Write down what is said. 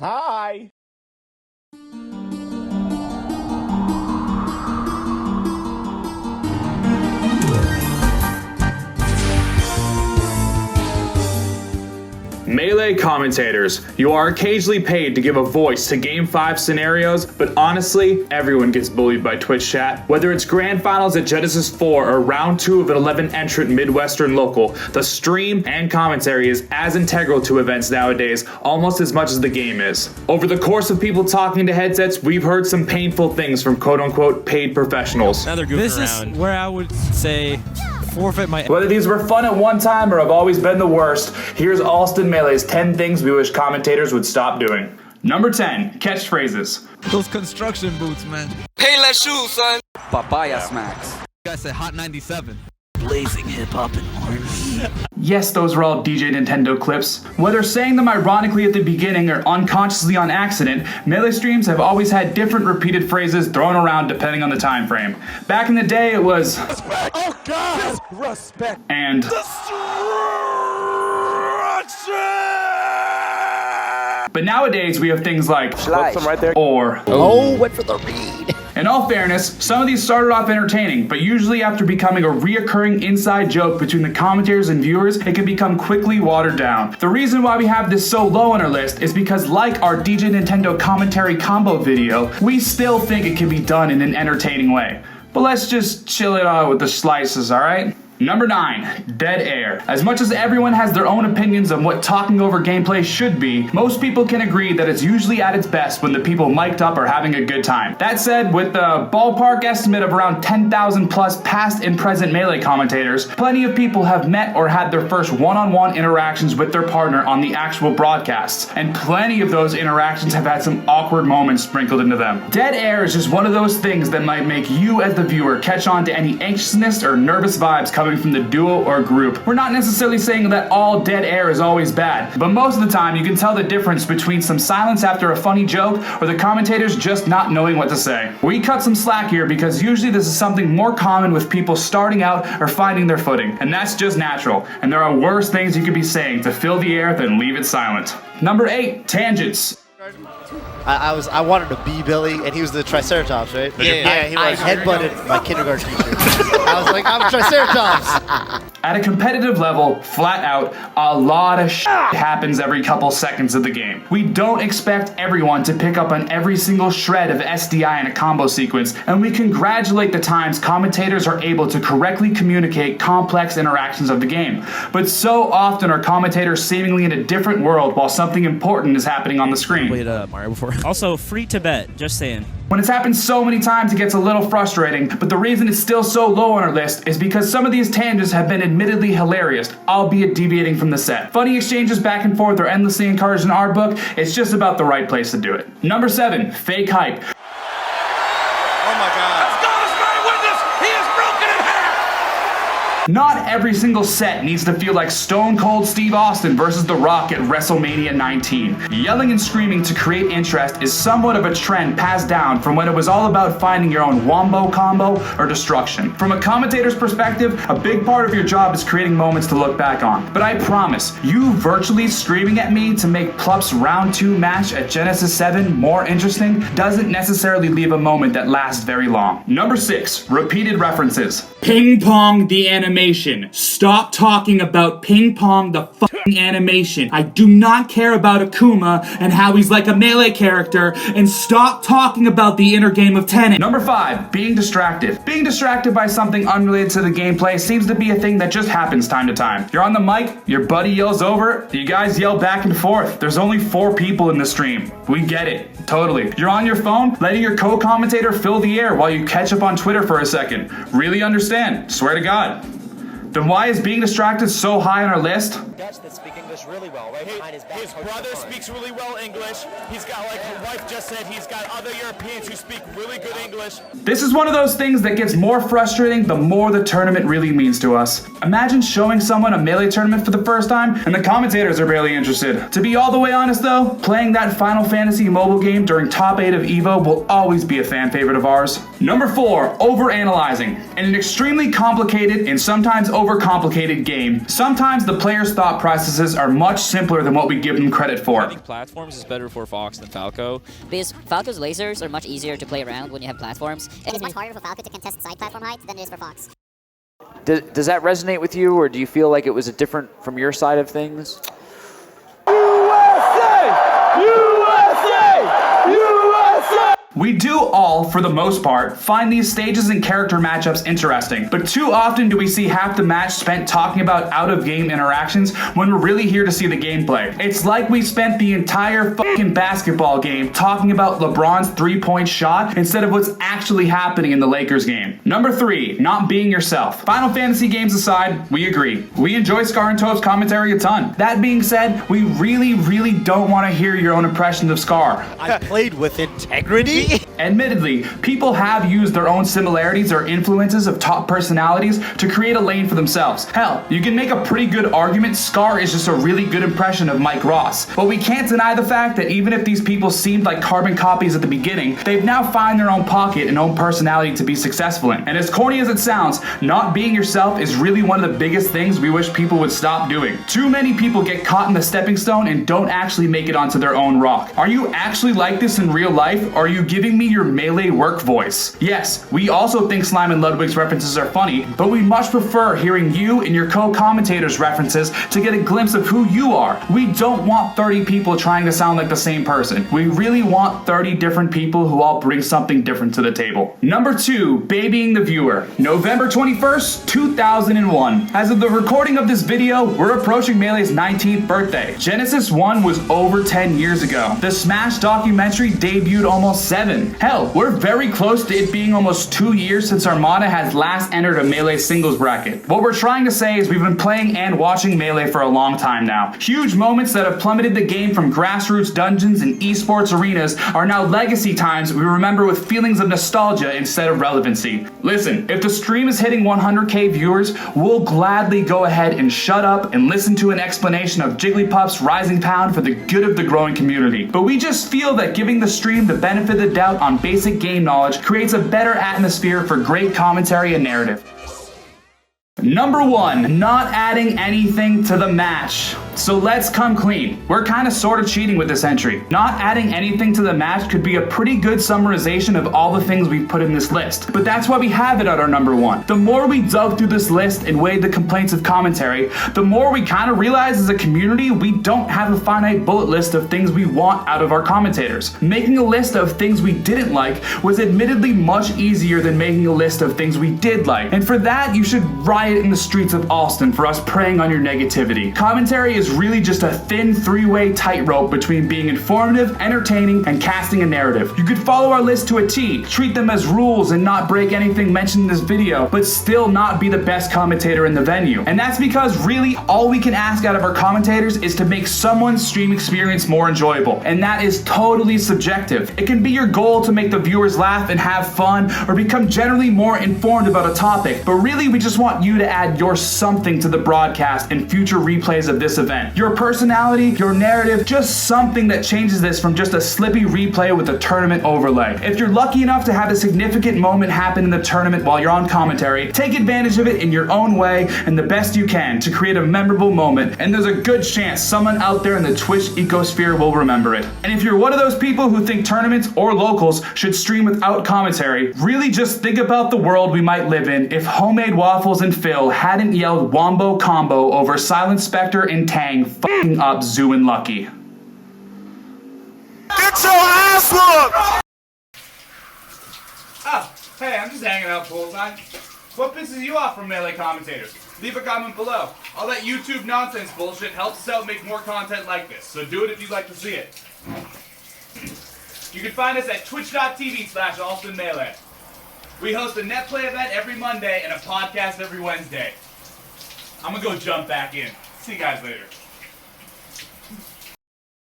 Hi. Melee commentators, you are occasionally paid to give a voice to Game 5 scenarios, but honestly, everyone gets bullied by Twitch chat. Whether it's Grand Finals at Genesis 4 or Round 2 of an 11-entrant Midwestern local, the stream and commentary is as integral to events nowadays, almost as much as the game is. Over the course of people talking to headsets, we've heard some painful things from quote-unquote paid professionals. This is where I would say forfeit my... Whether these were fun at one time or have always been the worst, here's Alston Melee's 10 things we wish commentators would stop doing. Number 10, catchphrases. Those construction boots, man. Payless shoes, son. Papaya smacks. You guys said Hot 97. Blazing hip-hop and R&B. Yes, those were all DJ Nintendo clips. Whether saying them ironically at the beginning or unconsciously on accident, Melee streams have always had different repeated phrases thrown around depending on the time frame. Back in the day, it was respect. Oh God! Respect. And destruction. But nowadays we have things like Right there. or went for the read. In all fairness, some of these started off entertaining, but usually after becoming a reoccurring inside joke between the commentators and viewers, it can become quickly watered down. The reason why we have this so low on our list is because, like our DJ Nintendo commentary combo video, we still think it can be done in an entertaining way. But let's just chill it out with the slices, alright? Number 9, dead air. As much as everyone has their own opinions on what talking over gameplay should be, most people can agree that it's usually at its best when the people mic'd up are having a good time. That said, with the ballpark estimate of around 10,000 plus past and present Melee commentators, plenty of people have met or had their first one-on-one interactions with their partner on the actual broadcasts, and plenty of those interactions have had some awkward moments sprinkled into them. Dead air is just one of those things that might make you as the viewer catch on to any anxiousness or nervous vibes coming from the duo or group. We're not necessarily saying that all dead air is always bad, but most of the time you can tell the difference between some silence after a funny joke or the commentators just not knowing what to say. We cut some slack here because usually this is something more common with people starting out or finding their footing, and that's just natural, and there are worse things you could be saying to fill the air than leave it silent. Number 8, tangents. I wanted to be Billy, and he was the Triceratops, right? Yeah, he was headbutted my kindergarten teacher. I was like, I'm Triceratops. At a competitive level, flat out, a lot of shit happens every couple seconds of the game. We don't expect everyone to pick up on every single shred of SDI in a combo sequence, and we congratulate the times commentators are able to correctly communicate complex interactions of the game. But so often are commentators seemingly in a different world while something important is happening on the screen. Played Mario before. Also, free to bet, just saying. When it's happened so many times, it gets a little frustrating, but the reason it's still so low on our list is because some of these tangents have been admittedly hilarious, albeit deviating from the set. Funny exchanges back and forth are endlessly encouraged in our book. It's just about the right place to do it. Number 7, fake hype. Oh my God. Let's go, this great witness. He is broken in half. Not every single set needs to feel like Stone Cold Steve Austin versus The Rock at WrestleMania 19. Yelling and screaming to create interest is somewhat of a trend passed down from when it was all about finding your own wombo combo or destruction. From a commentator's perspective, a big part of your job is creating moments to look back on. But I promise, you virtually screaming at me to make Plup's round 2 match at Genesis 7 more interesting doesn't necessarily leave a moment that lasts very long. Number 6, repeated references. Ping pong the animation. Stop talking about ping pong the fucking animation. I do not care about Akuma and how he's like a Melee character, and stop talking about the inner game of tennis. Number 5, being distracted. Being distracted by something unrelated to the gameplay seems to be a thing that just happens time to time. You're on the mic, your buddy yells over, you guys yell back and forth. There's only 4 people in the stream. We get it. Totally. You're on your phone, letting your co-commentator fill the air while you catch up on Twitter for a second. Really understand. Swear to God. Then why is being distracted so high on our list? Dutch that speak English really well, right? His brother speaks really well English. He's got, like her wife just said, he's got other Europeans who speak really good English. This is one of those things that gets more frustrating the more the tournament really means to us. Imagine showing someone a Melee tournament for the first time and the commentators are barely interested. To be all the way honest though, playing that Final Fantasy mobile game during top 8 of EVO will always be a fan favorite of ours. Number 4, overanalyzing. In an extremely complicated and sometimes overcomplicated game. Sometimes the players' thought processes are much simpler than what we give them credit for. I think platforms is better for Fox than Falco. Because Falco's lasers are much easier to play around when you have platforms. It's much harder for Falco to contest side platform height than it is for Fox. Does that resonate with you, or do you feel like it was different from your side of things? We do all, for the most part, find these stages and character matchups interesting, but too often do we see half the match spent talking about out-of-game interactions when we're really here to see the gameplay. It's like we spent the entire fucking basketball game talking about LeBron's three-point shot instead of what's actually happening in the Lakers game. Number 3, not being yourself. Final Fantasy games aside, we agree. We enjoy Scar and Tove's commentary a ton. That being said, we really don't want to hear your own impressions of Scar. I played with integrity. Admittedly, people have used their own similarities or influences of top personalities to create a lane for themselves. Hell, you can make a pretty good argument Scar is just a really good impression of Mike Ross. But we can't deny the fact that even if these people seemed like carbon copies at the beginning, they've now found their own pocket and own personality to be successful in. And as corny as it sounds, not being yourself is really one of the biggest things we wish people would stop doing. Too many people get caught in the stepping stone and don't actually make it onto their own rock. Are you actually like this in real life, or are you giving me your melee work voice? Yes, we also think Slime and Ludwig's references are funny, but we much prefer hearing you and your co-commentators' references to get a glimpse of who you are. We don't want 30 people trying to sound like the same person. We really want 30 different people who all bring something different to the table. Number 2, babying the viewer. November 21st, 2001. As of the recording of this video, we're approaching Melee's 19th birthday. Genesis 1 was over 10 years ago. The Smash documentary debuted almost 7. Hell, we're very close to it being almost 2 years since Armada has last entered a Melee singles bracket. What we're trying to say is we've been playing and watching Melee for a long time now. Huge moments that have plummeted the game from grassroots dungeons and esports arenas are now legacy times we remember with feelings of nostalgia instead of relevancy. Listen, if the stream is hitting 100k viewers, we'll gladly go ahead and shut up and listen to an explanation of Jigglypuff's rising pound for the good of the growing community. But we just feel that giving the stream the benefit of the doubt on basic game knowledge creates a better atmosphere for great commentary and narrative. Number 1, not adding anything to the match. So let's come clean. We're kind of sort of cheating with this entry. Not adding anything to the match could be a pretty good summarization of all the things we've put in this list. But that's why we have it at our number 1. The more we dug through this list and weighed the complaints of commentary, the more we kind of realized as a community we don't have a finite bullet list of things we want out of our commentators. Making a list of things we didn't like was admittedly much easier than making a list of things we did like. And for that, you should riot in the streets of Austin for us preying on your negativity. Commentary is really just a thin three-way tightrope between being informative, entertaining, and casting a narrative. You could follow our list to a T, treat them as rules and not break anything mentioned in this video, but still not be the best commentator in the venue. And that's because really all we can ask out of our commentators is to make someone's stream experience more enjoyable. And that is totally subjective. It can be your goal to make the viewers laugh and have fun or become generally more informed about a topic, but really we just want you to add your something to the broadcast and future replays of this event. Your personality, your narrative, just something that changes this from just a slippy replay with a tournament overlay. If you're lucky enough to have a significant moment happen in the tournament while you're on commentary, take advantage of it in your own way and the best you can to create a memorable moment, and there's a good chance someone out there in the Twitch ecosphere will remember it. And if you're one of those people who think tournaments or locals should stream without commentary, really just think about the world we might live in if Homemade Waffles and Phil hadn't yelled Wombo Combo over Silent Spectre and Tang f***ing up Zoo and Lucky. Get your ass whooped! Oh, hey, I'm just hanging out poolside. What pisses you off from Melee commentators? Leave a comment below. All that YouTube nonsense bullshit helps us out make more content like this, so do it if you'd like to see it. You can find us at twitch.tv/AlstonMelee. We host a net play event every Monday and a podcast every Wednesday. I'm gonna go jump back in. See you guys later.